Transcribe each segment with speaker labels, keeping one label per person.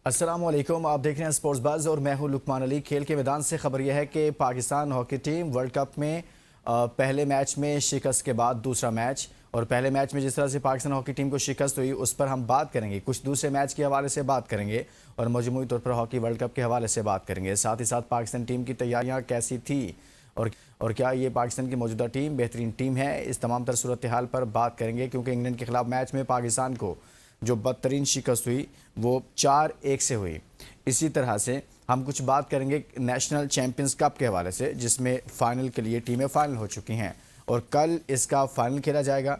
Speaker 1: अस्सलाम वालेकुम, आप देख रहे हैं स्पोर्ट्स बज़ और मैं हूं लुकमान अली। खेल के मैदान से खबर यह है कि Pakistan hockey team world cup में पहले मैच में शिकस्त के बाद दूसरा मैच, और पहले मैच में जिस तरह से पाकिस्तान हॉकी टीम को शिकस्त हुई उस पर हम बात करेंगे। कुछ दूसरे मैच के हवाले से बात करेंगे और मजमूई तौर पर हॉकी वर्ल्ड कप के हवाले से बात करेंगे। साथ ही साथ पाकिस्तान टीम की तैयारियाँ कैसी थी और क्या ये पाकिस्तान की मौजूदा टीम बेहतरीन टीम है, इस तमाम तर सूरत हाल पर बात करेंगे। क्योंकि इंग्लैंड के खिलाफ मैच में पाकिस्तान को जो बदतरीन शिकस्त हुई वो 4-1 से हुई। इसी तरह से हम कुछ बात करेंगे नेशनल चैम्पियंस कप के हवाले से, जिसमें फ़ाइनल के लिए टीमें फ़ाइनल हो चुकी हैं और कल इसका फ़ाइनल खेला जाएगा।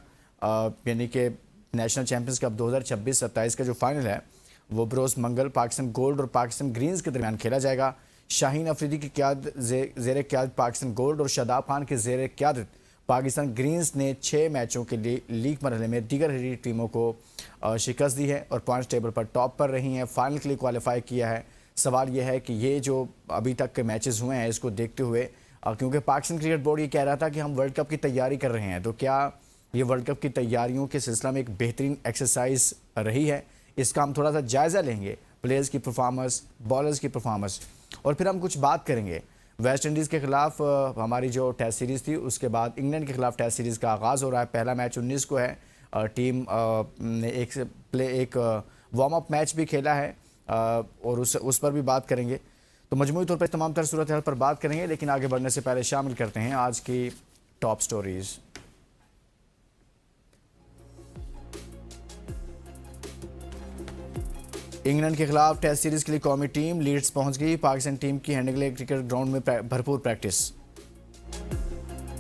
Speaker 1: यानी कि नेशनल चैम्पियंस कप 2026-27 का जो फ़ाइनल है वो बरोज़ मंगल पाकिस्तान गोल्ड और पाकिस्तान ग्रीन्स के दरमियान खेला जाएगा। शाहीन अफरीदी की ज़ेर क़यादत पाकिस्तान गोल्ड और शादाब खान के ज़ेर क़यादत पाकिस्तान ग्रीन्स ने 6 मैचों के लिए लीग मरहले में दीगर हरी टीमों को शिकस्त दी है और पॉइंट्स टेबल पर टॉप पर रही हैं, फाइनल के लिए क्वालिफाई किया है। सवाल यह है कि ये जो अभी तक के मैचेस हुए हैं इसको देखते हुए, क्योंकि पाकिस्तान क्रिकेट बोर्ड ये कह रहा था कि हम वर्ल्ड कप की तैयारी कर रहे हैं, तो क्या ये वर्ल्ड कप की तैयारियों के सिलसिला में एक बेहतरीन एक्सरसाइज रही है? इसका हम थोड़ा सा जायज़ा लेंगे, प्लेयर्स की परफॉर्मेंस, बॉलर्स की परफॉर्मेंस, और फिर हम कुछ बात करेंगे वेस्ट इंडीज़ के खिलाफ हमारी जो टेस्ट सीरीज़ थी उसके बाद इंग्लैंड के खिलाफ टेस्ट सीरीज़ का आगाज़ हो रहा है। पहला मैच 19 को है। टीम ने एक वार्म अप मैच भी खेला है और उस पर भी बात करेंगे। तो मजमूई तौर पर तमाम तर सूरत हाल पर बात करेंगे, लेकिन आगे बढ़ने से पहले शामिल करते हैं आज की टॉप स्टोरीज़। इंग्लैंड के खिलाफ टेस्ट सीरीज के लिए कौमी टीम लीड्स पहुंच गई। पाकिस्तान टीम की हैंडलिंग के लिए क्रिकेट ग्राउंड में भरपूर प्रैक्टिस।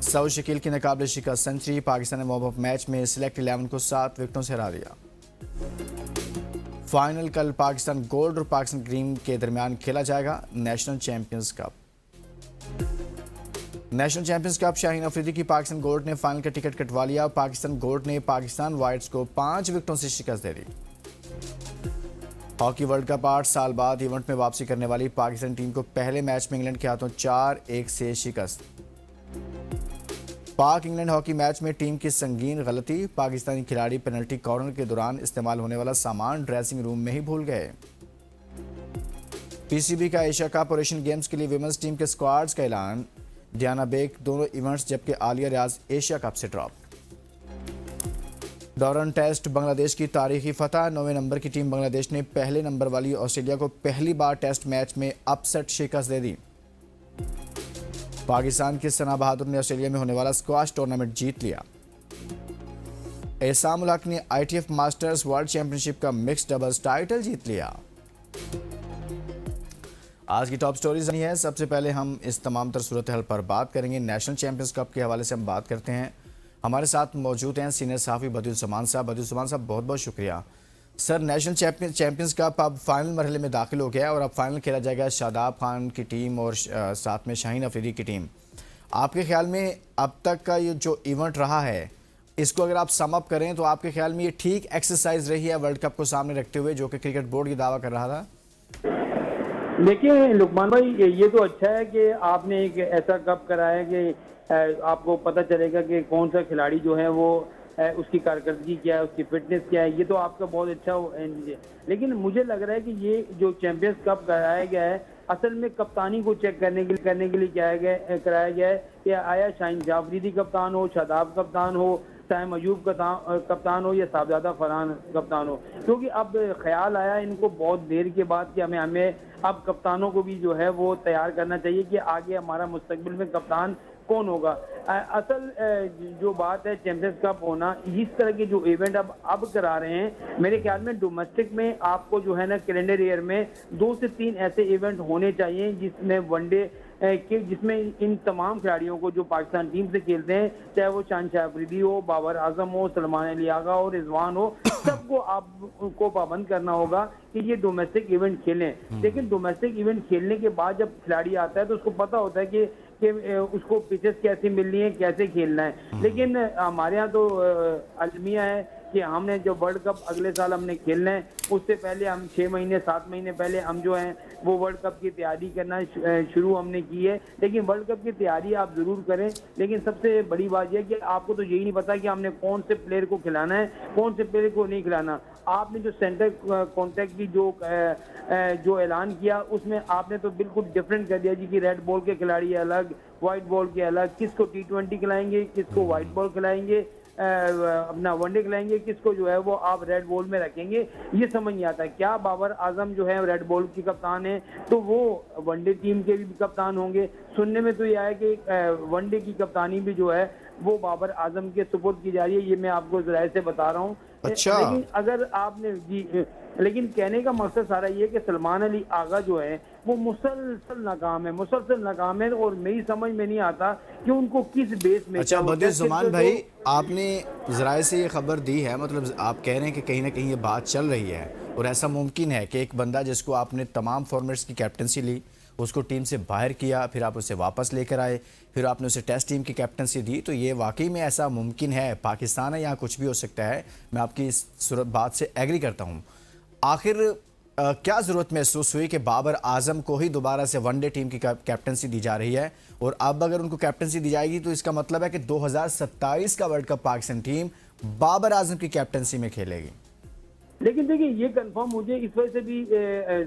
Speaker 1: सऊद शकील की नाकाबिले शिकस्त सेंचुरी। पाकिस्तान ने वार्म अप मैच में सिलेक्ट 11 को 7 विकेटों से हरा दिया। फाइनल कल पाकिस्तान गोल्ड और पाकिस्तान ग्रीन के दरमियान खेला जाएगा। National champions cup Shaheen Afridi की पाकिस्तान गोल्ड ने फाइनल का टिकट कटवा लिया। पाकिस्तान गोल्ड ने पाकिस्तान वाइट्स को 5 विकेटों से शिकस्त दे दी। हॉकी वर्ल्ड कप 8 साल बाद इवेंट में वापसी करने वाली पाकिस्तान टीम को पहले मैच में इंग्लैंड के हाथों 4-1 से शिकस्त। पाक इंग्लैंड हॉकी मैच में टीम की संगीन गलती। पाकिस्तानी खिलाड़ी पेनल्टी कॉर्नर के दौरान इस्तेमाल होने वाला सामान ड्रेसिंग रूम में ही भूल गए। पीसीबी का एशिया कप और एशियन गेम्स के लिए विमेंस टीम के स्क्वाड्स का ऐलान। डियाना बेग दोनों इवेंट्स, जबकि आलिया रियाज एशिया कप से ड्रॉप। डॉरन टेस्ट बांग्लादेश की तारीखी फतह। 9वें नंबर की टीम बांग्लादेश ने पहले नंबर वाली ऑस्ट्रेलिया को पहली बार टेस्ट मैच में अपसेट शिकस्त दे दी। पाकिस्तान के सना बहादुर ने ऑस्ट्रेलिया में होने वाला स्क्वाश टूर्नामेंट जीत लिया। एहसान उल हक ने ITF मास्टर्स वर्ल्ड चैंपियनशिप का मिक्स डबल्स टाइटल जीत लिया। आज की टॉप स्टोरीज नहीं है। सबसे पहले हम इस तमाम तर सूरत हाल पर बात करेंगे। नेशनल चैंपियंस कप के हवाले से हम बात करते हैं। हमारे साथ मौजूद हैं सीनियर सहाफ़ी बदिउस्समान साहब। बदिउस्समान साहब, बहुत बहुत शुक्रिया। सर, नेशनल चैंपियंस कप अब फाइनल मरहले में दाखिल हो गया है और अब फाइनल खेला जाएगा शादाब खान की टीम और साथ में शाहीन अफरीदी की टीम। आपके ख्याल में अब तक का ये जो इवेंट रहा है, इसको अगर आप सम अप करें तो आपके ख्याल में ये ठीक एक्सरसाइज रही है वर्ल्ड कप को सामने रखते हुए, जो कि क्रिकेट बोर्ड की दावा कर रहा था?
Speaker 2: देखिए लुकमान भाई, ये तो अच्छा है कि आपने एक ऐसा कप कराया कि आपको पता चलेगा कि कौन सा खिलाड़ी जो है वो उसकी कारकर्दगी क्या है, उसकी फिटनेस क्या है। ये तो आपका बहुत अच्छा लेकिन मुझे लग रहा है कि ये जो चैंपियंस कप कराया गया है असल में कप्तानी को चेक करने के लिए कराया गया है कि आया शाहीन अफरीदी कप्तान हो, शादाब कप्तान हो, साइम अयूब कप्तान हो या साहबजादा फरहान कप्तान हो। क्योंकि अब ख्याल आया इनको बहुत देर के बाद कि हमें अब कप्तानों को भी जो है वो तैयार करना चाहिए कि आगे हमारा मुस्तकबिल में कप्तान कौन होगा। असल जो बात है चैंपियंस कप होना, इस तरह के जो इवेंट अब करा रहे हैं, मेरे ख्याल में डोमेस्टिक में आपको जो है ना कैलेंडर ईयर में 2 से 3 ऐसे इवेंट होने चाहिए जिसमें वनडे जिसमें इन तमाम खिलाड़ियों को जो पाकिस्तान टीम से खेलते हैं, चाहे वो शाहीन अफरीदी हो, बाबर आजम हो, सलमान अली आगा हो, रिजवान हो, सबको आपको पाबंद करना होगा कि ये डोमेस्टिक इवेंट खेलें। लेकिन डोमेस्टिक इवेंट खेलने के बाद जब खिलाड़ी आता है तो उसको पता होता है कि उसको पिचेस कैसे मिलनी है, कैसे खेलना है। लेकिन हमारे यहाँ तो अलमिया है कि हमने जो वर्ल्ड कप अगले साल हमने खेलना है, उससे पहले हम 6 महीने 7 महीने पहले हम जो हैं वो वर्ल्ड कप की तैयारी करना शुरू हमने की है। लेकिन वर्ल्ड कप की तैयारी आप ज़रूर करें, लेकिन सबसे बड़ी बात यह है कि आपको तो यही नहीं पता कि हमने कौन से प्लेयर को खिलाना है, कौन से प्लेयर को नहीं खिलाना। आपने जो सेंटर कॉन्टैक्ट की जो ऐलान किया, उसमें आपने तो बिल्कुल डिफरेंट कर दिया जी कि रेड बॉल के खिलाड़ी अलग, व्हाइट बॉल के अलग, किसको T20 खिलाएंगे, किसको व्हाइट बॉल खिलाएंगे, अपना वनडे खिलाएंगे, किसको जो है वो आप रेड बॉल में रखेंगे, ये समझ नहीं आता। क्या बाबर आजम जो है रेड बॉल की कप्तान है, तो वो वनडे टीम के भी कप्तान होंगे? सुनने में तो ये आया कि वनडे की कप्तानी भी जो है वो बाबर आजम के सुपुर्द की जा रही है। ये मैं आपको ज़राए से बता रहा हूँ।
Speaker 1: अच्छा।
Speaker 2: लेकिन अगर आपने जी, लेकिन कहने का मकसद सारा ये है कि सलमान अली आगा जो है वो मुसलसल नाकाम है और मेरी समझ में नहीं आता कि उनको किस बेस में।
Speaker 1: अच्छा बदियुज़्ज़मान भाई, आपने ज़राए से ये खबर दी है, मतलब आप कह रहे हैं कि कहीं ना कहीं ये बात चल रही है और ऐसा मुमकिन है कि एक बंदा जिसको आपने तमाम फॉर्मेट्स की कैप्टनसी ली, उसको टीम से बाहर किया, फिर आप उसे वापस लेकर आए, फिर आपने उसे टेस्ट टीम की कैप्टनसी दी, तो ये वाकई में ऐसा मुमकिन है? पाकिस्तान है, यहाँ कुछ भी हो सकता है। मैं आपकी इस बात से एग्री करता हूँ। आखिर क्या ज़रूरत महसूस हुई कि बाबर आजम को ही दोबारा से वनडे टीम की कैप्टनसी दी जा रही है? और अब अगर उनको कैप्टनसी दी जाएगी तो इसका मतलब है कि 2027 का World Cup Pakistan team Babar Azam की कैप्टनसी में खेलेगी।
Speaker 2: लेकिन देखिए ये कंफर्म मुझे इस वजह से भी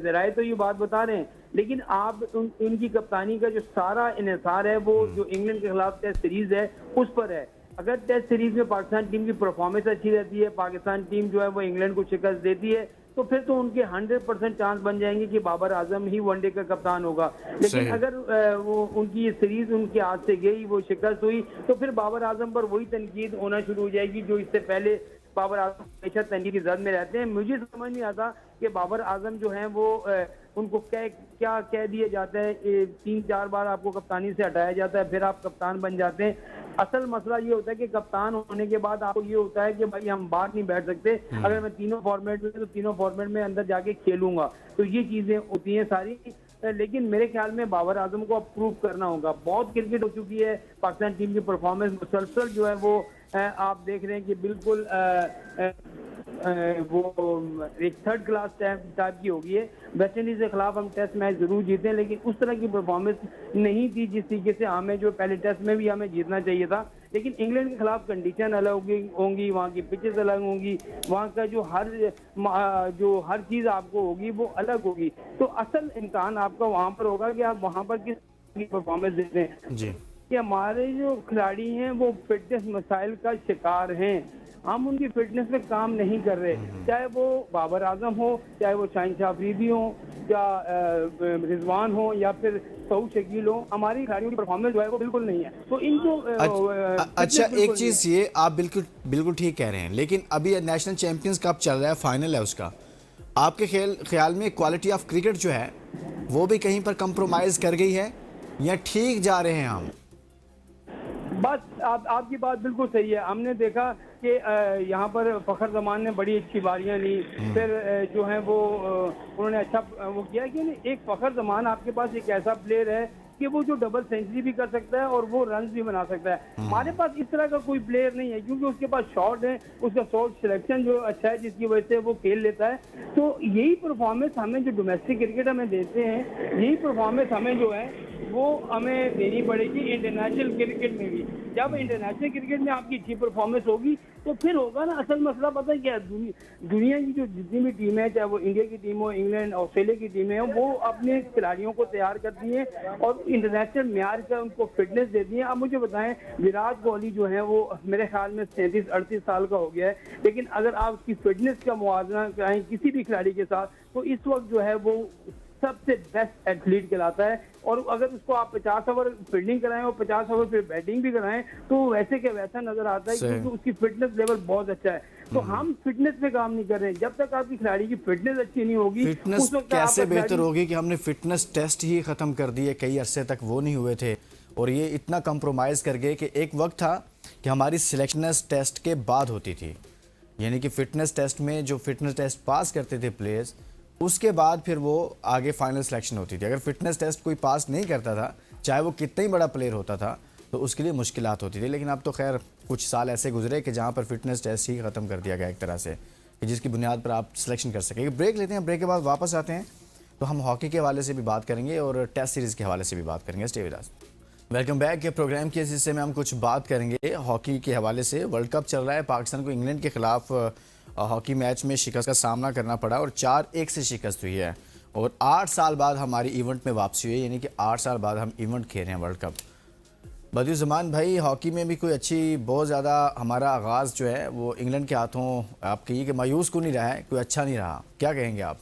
Speaker 2: जराए तो ये बात बता रहे हैं, लेकिन आप इनकी कप्तानी का जो सारा इन्हिसार है वो जो इंग्लैंड के खिलाफ टेस्ट सीरीज है उस पर है। अगर टेस्ट सीरीज में पाकिस्तान टीम की परफॉर्मेंस अच्छी रहती है, पाकिस्तान टीम जो है वो इंग्लैंड को शिकस्त देती है, तो फिर तो उनके 100% चांस बन जाएंगे कि बाबर आजम ही वनडे का कप्तान होगा। लेकिन अगर वो उनकी सीरीज उनके हाथ से गई, वो शिकस्त हुई, तो फिर बाबर आजम पर वही तनकीद होना शुरू हो जाएगी जो इससे पहले बाबर आजम हमेशा तनकीद की जद में रहते हैं। मुझे समझ नहीं आता कि बाबर आजम जो हैं वो उनको क्या कह दिया जाता है, 3-4 बार आपको कप्तानी से हटाया जाता है, फिर आप कप्तान बन जाते हैं। असल मसला ये होता है कि कप्तान होने के बाद आपको ये होता है कि भाई हम बाहर नहीं बैठ सकते, अगर मैं तीनों फॉर्मेट में तो तीनों फॉर्मेट में अंदर जाके खेलूंगा, तो ये चीजें होती हैं सारी। लेकिन मेरे ख्याल में बाबर आजम को अब प्रूव करना होगा। बहुत क्रिकेट हो चुकी है, पाकिस्तान टीम की परफॉर्मेंस मुसलसल जो है वो आप देख रहे हैं कि बिल्कुल वो एक थर्ड क्लास टाइप की होगी है। वेस्ट इंडीज के खिलाफ हम टेस्ट मैच जरूर जीते, लेकिन उस तरह की परफॉर्मेंस नहीं थी जिस तरीके से हमें जो पहले टेस्ट में भी हमें जीतना चाहिए था। लेकिन इंग्लैंड के खिलाफ कंडीशन अलग होंगी, वहाँ की पिचेस अलग होंगी, वहाँ का जो हर चीज़ आपको होगी वो अलग होगी। तो असल इम्तहान आपका वहाँ पर होगा कि आप वहाँ पर किस परफॉर्मेंस देते हैं जी। कि हमारे जो खिलाड़ी हैं वो फिटनेस मसाइल का शिकार हैं, हम उनकी फिटनेस पे काम नहीं कर रहे। चाहे वो बाबर आजम हो, चाहे वो शाहीन शाह अफरीदी हो, या रिजवान हो, या फिर सऊद शकील हो, हमारी खिलाड़ियों की परफॉर्मेंस जो है वो बिल्कुल नहीं है। तो इनको
Speaker 1: अच्छा एक चीज़ ये आप बिल्कुल ठीक कह रहे हैं, लेकिन अभी नेशनल चैंपियंस कप चल रहा है, फाइनल है उसका, आपके ख्याल में क्वालिटी ऑफ क्रिकेट जो है वो भी कहीं पर कंप्रोमाइज़ कर गई है या ठीक जा रहे हैं हम?
Speaker 2: बस आपकी बात बिल्कुल सही है। हमने देखा कि यहाँ पर फखर जमान ने बड़ी अच्छी बारियां ली, फिर जो है वो उन्होंने अच्छा वो किया कि एक फखर जमान आपके पास एक ऐसा प्लेयर है कि वो जो डबल सेंचुरी भी कर सकता है और वो रन भी बना सकता है। हमारे पास इस तरह का कोई प्लेयर नहीं है, क्योंकि उसके पास शॉट है, उसका शॉट सिलेक्शन जो अच्छा है जिसकी वजह से वो खेल लेता है। तो यही परफॉर्मेंस हमें जो डोमेस्टिक क्रिकेट हमें देते हैं, यही परफॉर्मेंस हमें जो है वो हमें देनी पड़ेगी इंटरनेशनल क्रिकेट में भी। जब इंटरनेशनल क्रिकेट में आपकी अच्छी परफॉर्मेंस होगी तो फिर होगा ना। असल मसला पता है क्या, दुनिया की जो जितनी भी टीमें, चाहे वो इंडिया की टीम हो, इंग्लैंड, ऑस्ट्रेलिया की टीमें हो, वो अपने खिलाड़ियों को तैयार करती हैं और इंटरनेशनल म्यार का उनको फिटनेस देती हैं। अब मुझे बताएं, विराट कोहली जो है वो मेरे ख्याल में 37-38 साल का हो गया है, लेकिन अगर आप उसकी फिटनेस का मुआवजा कराएं किसी भी खिलाड़ी के साथ, तो इस वक्त जो है वो सबसे बेस्ट एथलीट कहलाता है। और अगर उसको आप 50 ओवर फील्डिंग कराएं और 50 ओवर फिर बैटिंग भी कराएं तो वैसे के वैसा नजर आता है, क्योंकि उसकी फिटनेस लेवल बहुत अच्छा है। तो हम फिटनेस पे काम नहीं कर रहे हैं। जब तक आपकी खिलाड़ी की फिटनेस अच्छी नहीं होगी,
Speaker 1: फिटनेस कैसे बेहतर होगी कि हमने फिटनेस टेस्ट ही खत्म कर दिए, कई अरसे तक वो नहीं हुए थे और ये इतना कंप्रोमाइज़ कर गए कि एक वक्त था कि हमारी सिलेक्शनस टेस्ट के बाद होती थी, यानी कि फिटनेस टेस्ट में जो फिटनेस टेस्ट पास करते थे प्लेयर्स, उसके बाद फिर वो आगे फाइनल सिलेक्शन होती थी। अगर फिटनेस टेस्ट कोई पास नहीं करता था, चाहे वो कितना ही बड़ा प्लेयर होता था, तो उसके लिए मुश्किलात होती थी। लेकिन अब तो खैर कुछ साल ऐसे गुजरे कि जहाँ पर फिटनेस टेस्ट ही ख़त्म कर दिया गया एक तरह से, कि जिसकी बुनियाद पर आप सिलेक्शन कर सकें। ब्रेक लेते हैं, ब्रेक के बाद वापस आते हैं तो हम हॉकी के हवाले से भी बात करेंगे और टेस्ट सीरीज़ के हवाले से भी बात करेंगे। Stay with us. Welcome back के प्रोग्राम के इस हिस्से में हम कुछ बात करेंगे हॉकी के हवाले से। वर्ल्ड कप चल रहा है, पाकिस्तान को इंग्लैंड के खिलाफ हॉकी मैच में शिकस्त का सामना करना पड़ा और 4-1 से शिकस्त हुई है और 8 साल बाद हमारी इवेंट में वापसी हुई है, यानी कि 8 साल बाद हम इवेंट खेल रहे हैं वर्ल्ड कप। बदियुज़्ज़मान भाई, हॉकी में भी कोई अच्छी बहुत ज़्यादा हमारा आगाज़ जो है वो इंग्लैंड के हाथों आप कहिए कि मायूस को नहीं रहा है, कोई अच्छा नहीं रहा, क्या कहेंगे आप?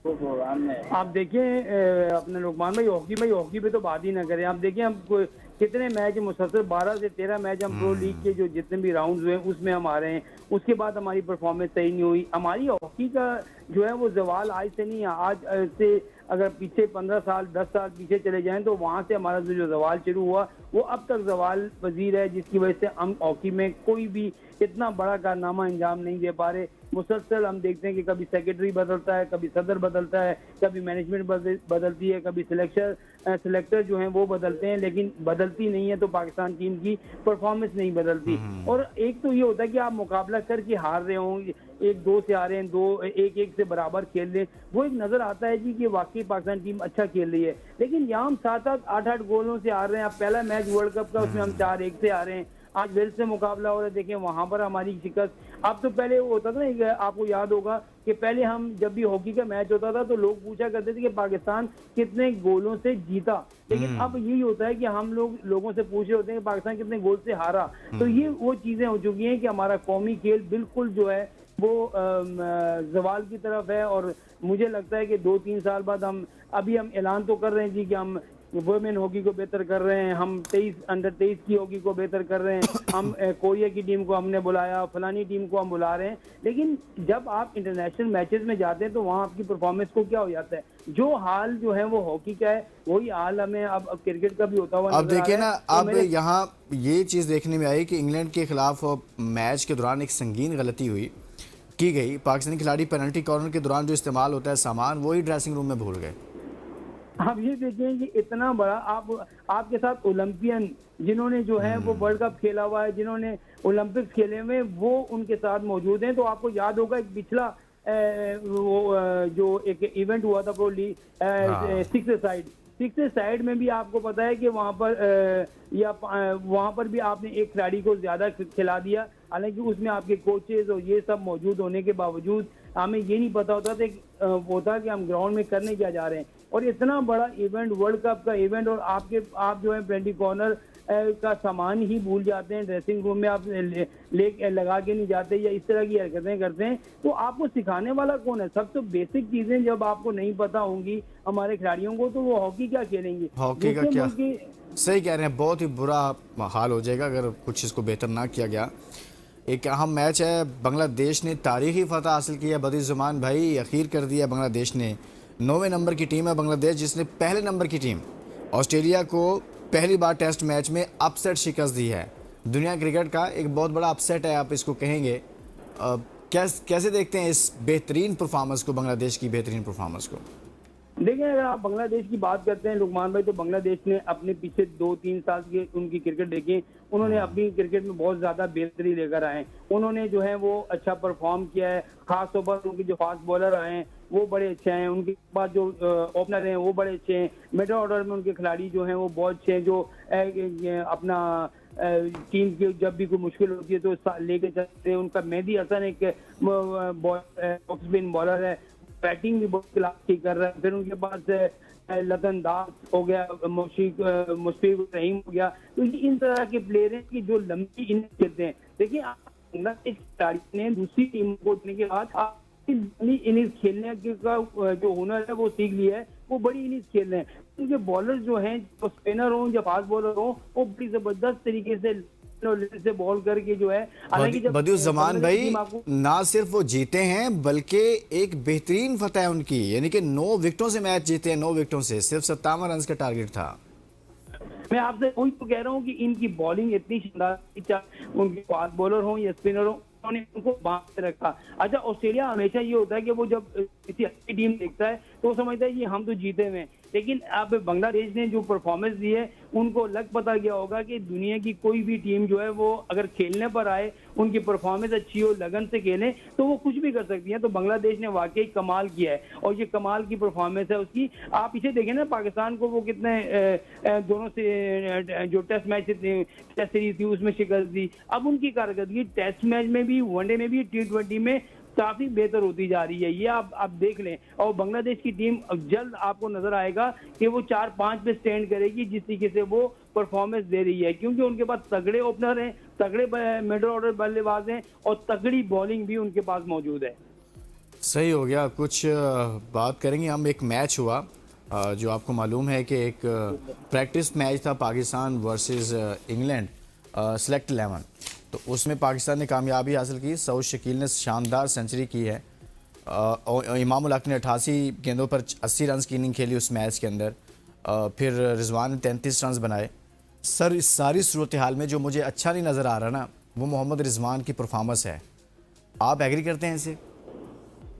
Speaker 2: आप देखें अपने लुकमान भाई हॉकी पे तो बात ही ना करें। आप देखें हम कितने मैच मुसलसल 12 से 13 मैच हम प्रो लीग के जो जितने भी राउंड्स हुए उसमें हम आ रहे हैं, उसके बाद हमारी परफॉर्मेंस सही नहीं हुई। हमारी हॉकी का जो है वो जवाल आज से नहीं है, आज से अगर पीछे 15 साल 10 साल पीछे चले जाएं तो वहाँ से हमारा जो जवाल शुरू हुआ वो अब तक जवाल पजीर है, जिसकी वजह से हम हॉकी में कोई भी इतना बड़ा कारनामा अंजाम नहीं दे पा रहे। मुसलसल हम देखते हैं कि कभी सेक्रेटरी बदलता है, कभी सदर बदलता है, कभी मैनेजमेंट बदलती है, कभी सिलेक्टर जो हैं वो बदलते हैं, लेकिन बदलती नहीं है तो पाकिस्तान टीम की परफॉर्मेंस नहीं बदलती। और एक तो ये होता है कि आप मुकाबला करके हार रहे हो, 1-2 से आ रहे हैं, 1-1 से बराबर खेल रहे हैं, वो एक नजर आता है जी कि वाकई पाकिस्तान टीम अच्छा खेल रही है। लेकिन यहाँ हम 7-7 8-8 गोलों से आ रहे हैं। अब पहला मैच वर्ल्ड कप का उसमें हम 4-1 से आ रहे हैं, आज वेल्स से मुकाबला हो रहा है, देखें वहां पर हमारी शिकस्त। अब तो पहले वो होता था ना, आपको याद होगा कि पहले हम जब भी हॉकी का मैच होता था तो लोग पूछा करते थे कि पाकिस्तान कितने गोलों से जीता, लेकिन अब यही होता है कि हम लोगों से पूछ रहे होते हैं कि पाकिस्तान कितने गोल से हारा। तो ये वो चीजें हो चुकी हैं कि हमारा कौमी खेल बिल्कुल जो है वो जवाल की तरफ है। और मुझे लगता है कि 2-3 साल बाद हम ऐलान तो कर रहे हैं जी कि हम वुमेन हॉकी को बेहतर कर रहे हैं, हम अंडर 23 की हॉकी को बेहतर कर रहे हैं, हम कोरिया की टीम को हमने बुलाया, फलानी टीम को हम बुला रहे हैं। लेकिन जब आप इंटरनेशनल मैचेस में जाते हैं तो वहाँ आपकी परफॉर्मेंस को क्या हो जाता है, जो हाल जो है वो हॉकी का है वही हाल हमें अब क्रिकेट का भी होता हुआ
Speaker 1: अब देखिए ना, अब यहाँ ये चीज़ देखने में आई कि इंग्लैंड के खिलाफ मैच के दौरान एक संगीन गलती की गई। पाकिस्तानी खिलाड़ी पेनल्टी कॉर्नर के दौरान जो इस्तेमाल होता है सामान, वही ड्रेसिंग रूम में भूल गए।
Speaker 2: आप ये देखें कि इतना बड़ा आपके साथ ओलंपियन जिन्होंने जो है वो वर्ल्ड कप खेला हुआ है, जिन्होंने ओलंपिक्स खेले हुए, वो उनके साथ मौजूद हैं। तो आपको याद होगा एक पिछला जो एक इवेंट हुआ था प्रो लीग सिक्स साइड में भी आपको पता है कि वहाँ पर भी आपने एक खिलाड़ी को ज्यादा खिला दिया, हालांकि उसमें आपके कोचेज और ये सब मौजूद होने के बावजूद हमें ये नहीं पता होता कि हम ग्राउंड में करने क्या जा रहे हैं। और इतना बड़ा इवेंट, वर्ल्ड कप का इवेंट, और आप जो है पेनल्टी कॉर्नर का सामान ही भूल जाते हैं, ड्रेसिंग रूम में आप लगा के नहीं जाते या इस तरह की हरकतें करते हैं। तो आपको सिखाने वाला कौन है? सबसे बेसिक चीजें जब आपको नहीं पता होंगी हमारे खिलाड़ियों को तो वो हॉकी क्या खेलेंगे?
Speaker 1: हॉकी का क्या, सही कह रहे हैं, बहुत ही बुरा हाल हो जाएगा अगर कुछ इसको बेहतर ना किया गया। एक अहम मैच है, बांग्लादेश ने तारीखी फतह हासिल की है। बदियुज़्ज़मान भाई, अखीर कर दिया बांग्लादेश ने। 9वें नंबर की टीम है बांग्लादेश, जिसने पहले नंबर की टीम ऑस्ट्रेलिया को पहली बार टेस्ट मैच में अपसेट शिकस्त दी है। दुनिया क्रिकेट का एक बहुत बड़ा अपसेट है, आप इसको कहेंगे। कैसे देखते हैं इस बेहतरीन परफॉर्मेंस को, बांग्लादेश की बेहतरीन परफॉर्मेंस को?
Speaker 2: देखिए, अगर आप बांग्लादेश की बात करते हैं लुकमान भाई, तो बांग्लादेश ने अपने पीछे 2-3 साल की उनकी क्रिकेट देखें, उन्होंने अपनी क्रिकेट में बहुत ज्यादा बेहतरी लेकर आए। उन्होंने जो है वो अच्छा परफॉर्म किया है, खास तौर पर उनके जो फास्ट बॉलर आए हैं वो बड़े अच्छे हैं, उनके पास जो ओपनर हैं वो बड़े अच्छे हैं, मिडिल ऑर्डर में उनके खिलाड़ी जो हैं वो बहुत अच्छे हैं, जो अपना टीम की जब भी कोई मुश्किल होती है तो लेके चलते हैं। उनका मेहदी हसन एक ऑफ स्पिन बॉलर है, बैटिंग भी बहुत क्लास की कर रहा है। फिर उनके पास लतन दास हो गया, मुश्फिक रहीम हो गया। तो ये इन तरह के प्लेयर हैं कि जो लंबी इनिंग्स खेलते हैं। देखिए, बांग्लादेश खिलाड़ी ने दूसरी टीम को देने के बाद लंबी इनिंग्स खेलने का जो हुनर है वो सीख लिया है, वो बड़ी इनिंग्स खेल रहे हैं। उनके बॉलर जो हैं, जो स्पिनर हो या फास्ट बॉलर हो, वो बड़ी जबरदस्त तरीके से बॉल करके जो है।
Speaker 1: बदियुज़्ज़मान भाई, ना सिर्फ वो जीते हैं बल्कि एक बेहतरीन फतह है उनकी, यानी कि 9 विकेटों से मैच जीते हैं। 9 विकेटों से सिर्फ 57 रन का टारगेट था।
Speaker 2: मैं आपसे वही तो कह रहा हूँ कि इनकी बॉलिंग इतनी शानदार, उनके फास्ट बॉलर हो या स्पिनर हो, उन्होंने उनको बांध के रखा। अच्छा, ऑस्ट्रेलिया हमेशा ये होता है कि वो जब किसी अच्छी टीम देखता है तो वो समझता है कि हम तो जीते हुए हैं, लेकिन अब बांग्लादेश ने जो परफॉर्मेंस दी है उनको लग पता गया होगा कि दुनिया की कोई भी टीम जो है वो अगर खेलने पर आए, उनकी परफॉर्मेंस अच्छी हो, लगन से खेलें तो वो कुछ भी कर सकती है। तो बांग्लादेश ने वाकई कमाल किया है और ये कमाल की परफॉर्मेंस है उसकी। आप इसे देखें ना, पाकिस्तान को वो कितने दोनों से जो टेस्ट मैच टेस्ट सीरीज थी उसमें शिकस्त दी। अब उनकी कारकर्दगी टेस्ट मैच में भी, वनडे में भी, T20 में काफी बेहतर होती जा रही है। ये आप देख लें। और बांग्लादेश की टीम जल्द आपको नजर आएगा कि वो 4-5 पे स्टैंड करेगी जिस तरीके से वो परफॉर्मेंस दे रही है, क्योंकि उनके पास तगड़े ओपनर हैं, तगड़े मिडल ऑर्डर बल्लेबाज हैं और तगड़ी बॉलिंग भी उनके पास मौजूद है।
Speaker 1: सही हो गया। कुछ बात करेंगे हम। एक मैच हुआ जो आपको मालूम है कि एक प्रैक्टिस मैच था पाकिस्तान वर्सेस इंग्लैंड सेलेक्ट 11, तो उसमें पाकिस्तान ने कामयाबी हासिल की। सऊद शकील ने शानदार सेंचुरी की है और इमाम उल हक ने 88 गेंदों पर 80 रन की इनिंग खेली उस मैच के अंदर। फिर रिजवान ने 33 रन बनाए। सर, इस सारी सूरत हाल में जो मुझे अच्छा नहीं नज़र आ रहा ना, वो मोहम्मद रिजवान की परफॉर्मेंस है। आप एग्री करते हैं इसे?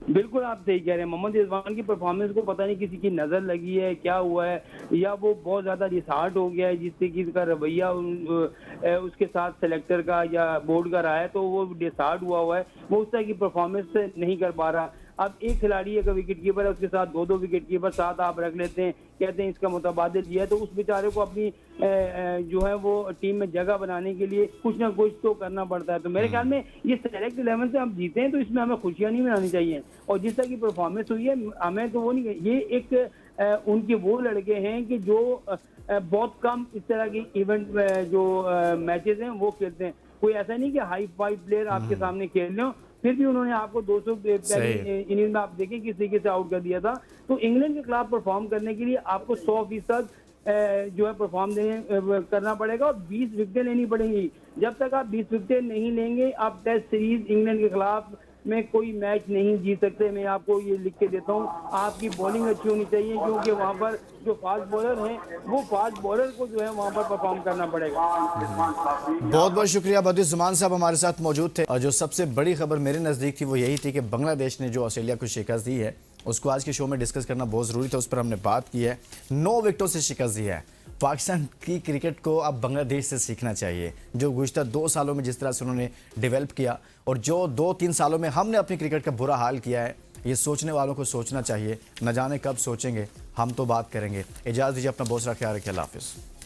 Speaker 2: बिल्कुल आप सही कह रहे हैं। मोहम्मद रिजवान की परफॉर्मेंस को पता नहीं किसी की नज़र लगी है, क्या हुआ है, या वो बहुत ज़्यादा डिसहार्ट हो गया है जिससे कि इसका रवैया उसके साथ सेलेक्टर का या बोर्ड का रहा है, तो वो डिसहार्ट हुआ है, वो उस तरह की परफॉर्मेंस नहीं कर पा रहा। अब एक खिलाड़ी अगर विकेट कीपर है, उसके साथ 2-2 विकेट कीपर साथ आप रख लेते हैं, कहते हैं इसका मुतबादिल दिया है, तो उस बेचारे को अपनी जो है वो टीम में जगह बनाने के लिए कुछ ना कुछ तो करना पड़ता है। तो मेरे ख्याल में ये सेलेक्ट 11 से हम जीते हैं तो इसमें हमें खुशियां नहीं मनानी चाहिए। और जिस तरह की परफॉर्मेंस हुई है, हमें तो वो नहीं, ये एक उनके वो लड़के हैं कि जो बहुत कम इस तरह की इवेंट जो मैचेस हैं वो खेलते हैं। कोई ऐसा नहीं कि हाई फाई प्लेयर आपके सामने खेल रहे हो, फिर भी उन्होंने आपको 200 इनिंग में आप देखें किस तरीके से आउट कर दिया था। तो इंग्लैंड के खिलाफ परफॉर्म करने के लिए आपको 100% जो है परफॉर्म करना पड़ेगा और 20 विकेटें लेनी पड़ेंगी। जब तक आप 20 विकेटें नहीं लेंगे, आप टेस्ट सीरीज इंग्लैंड के खिलाफ में कोई मैच नहीं जीत सकते। मैं आपको ये लिख के देता हूँ। आपकी बॉलिंग अच्छी होनी चाहिए, क्योंकि वहाँ पर जो फास्ट बॉलर हैं वो फास्ट बॉलर को जो है वहाँ पर परफॉर्म करना पड़ेगा।
Speaker 1: बहुत बहुत शुक्रिया। बदिउज़्ज़मान साहब हमारे साथ मौजूद थे और जो सबसे बड़ी खबर मेरे नज़दीक थी वो यही थी कि बांग्लादेश ने जो ऑस्ट्रेलिया को शिकस्त दी है उसको आज के शो में डिस्कस करना बहुत ज़रूरी था। उस पर हमने बात की है। 9 विकेटों से शिकस्त दी है। पाकिस्तान की क्रिकेट को अब बांग्लादेश से सीखना चाहिए, जो गुज़श्ता 2 सालों में जिस तरह से उन्होंने डेवलप किया और जो 2-3 सालों में हमने अपनी क्रिकेट का बुरा हाल किया है, ये सोचने वालों को सोचना चाहिए। न जाने कब सोचेंगे, हम तो बात करेंगे। इजाज़त दीजिए, अपना बहुत सारा ख्याल रखिए। अल्लाह हाफ़िज़।